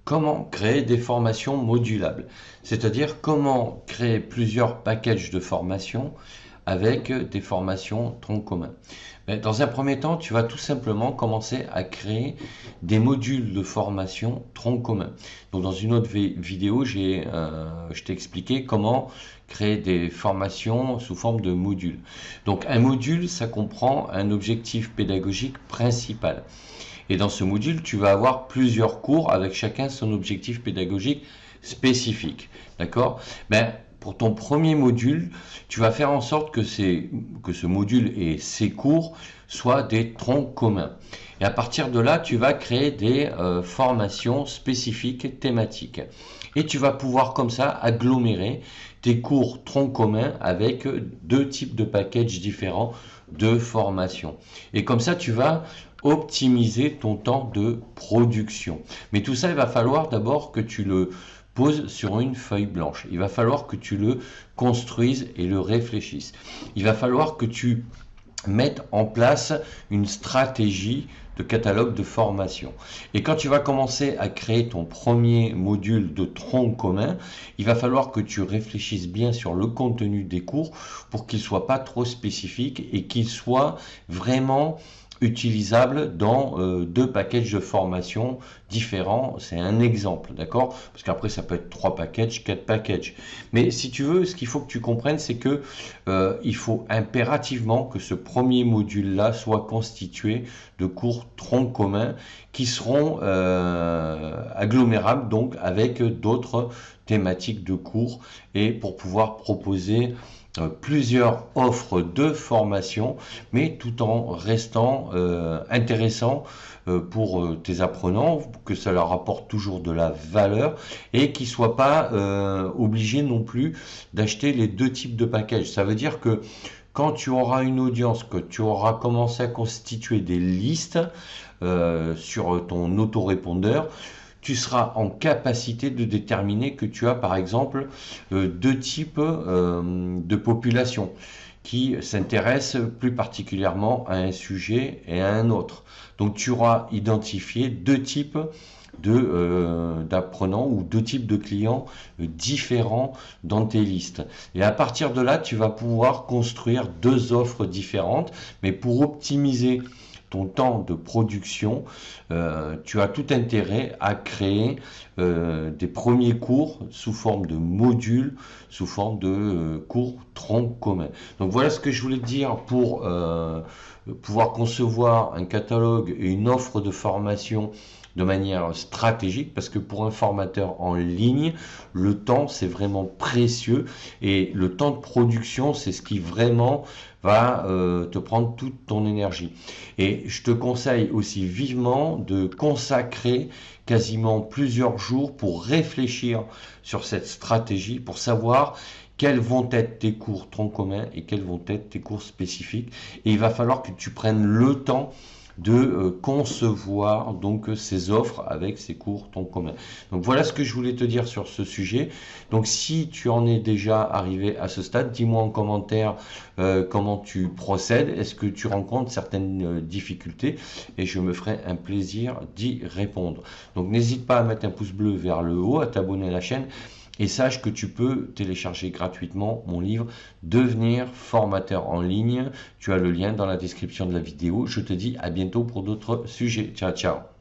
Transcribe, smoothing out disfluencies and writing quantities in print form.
comment créer des formations modulables, c'est-à-dire comment créer plusieurs packages de formation avec des formations tronc commun. Mais dans un premier temps, tu vas tout simplement commencer à créer des modules de formation tronc commun. Donc dans une autre vidéo, je t'ai expliqué comment créer des formations sous forme de modules. Donc un module, ça comprend un objectif pédagogique principal. Et dans ce module, tu vas avoir plusieurs cours avec chacun son objectif pédagogique spécifique. D'accord? Pour ton premier module, tu vas faire en sorte que ce module et ses cours soient des troncs communs. Et à partir de là, tu vas créer des formations spécifiques thématiques. Et tu vas pouvoir comme ça agglomérer tes cours troncs communs avec deux types de packages différents de formation. Et comme ça, tu vas optimiser ton temps de production. Mais tout ça, il va falloir d'abord que tu le poses sur une feuille blanche. Il va falloir que tu le construises et le réfléchisses. Il va falloir que tu mettes en place une stratégie de catalogue de formation. Et quand tu vas commencer à créer ton premier module de tronc commun, il va falloir que tu réfléchisses bien sur le contenu des cours pour qu'il ne soit pas trop spécifique et qu'il soit vraiment utilisable dans deux packages de formation différents. C'est un exemple, d'accord? Parce qu'après, ça peut être 3 packages, 4 packages. Mais si tu veux, ce qu'il faut que tu comprennes, c'est que il faut impérativement que ce premier module-là soit constitué de cours troncs communs qui seront agglomérables donc avec d'autres thématiques de cours et pour pouvoir proposer plusieurs offres de formation, mais tout en restant intéressant pour tes apprenants, que ça leur apporte toujours de la valeur et qu'ils ne soient pas obligés non plus d'acheter les deux types de packages. Ça veut dire que quand tu auras une audience, que tu auras commencé à constituer des listes sur ton autorépondeur, tu seras en capacité de déterminer que tu as par exemple deux types de population qui s'intéressent plus particulièrement à un sujet et à un autre. Donc tu auras identifié deux types d'apprenants ou deux types de clients différents dans tes listes. Et à partir de là, tu vas pouvoir construire deux offres différentes, mais pour optimiser ton temps de production, tu as tout intérêt à créer des premiers cours sous forme de modules, sous forme de cours troncs communs. Donc voilà ce que je voulais te dire pour pouvoir concevoir un catalogue et une offre de formation de manière stratégique, parce que pour un formateur en ligne, le temps c'est vraiment précieux et le temps de production c'est ce qui vraiment va te prendre toute ton énergie. Et je te conseille aussi vivement de consacrer quasiment plusieurs jours pour réfléchir sur cette stratégie, pour savoir quels vont être tes cours troncs communs et quels vont être tes cours spécifiques. Et il va falloir que tu prennes le temps de concevoir donc ces offres avec ces cours troncs communs. Donc voilà ce que je voulais te dire sur ce sujet. Donc si tu en es déjà arrivé à ce stade, dis-moi en commentaire comment tu procèdes, est-ce que tu rencontres certaines difficultés et je me ferai un plaisir d'y répondre. Donc n'hésite pas à mettre un pouce bleu vers le haut, à t'abonner à la chaîne. Et sache que tu peux télécharger gratuitement mon livre Devenir formateur en ligne. Tu as le lien dans la description de la vidéo. Je te dis à bientôt pour d'autres sujets. Ciao, ciao.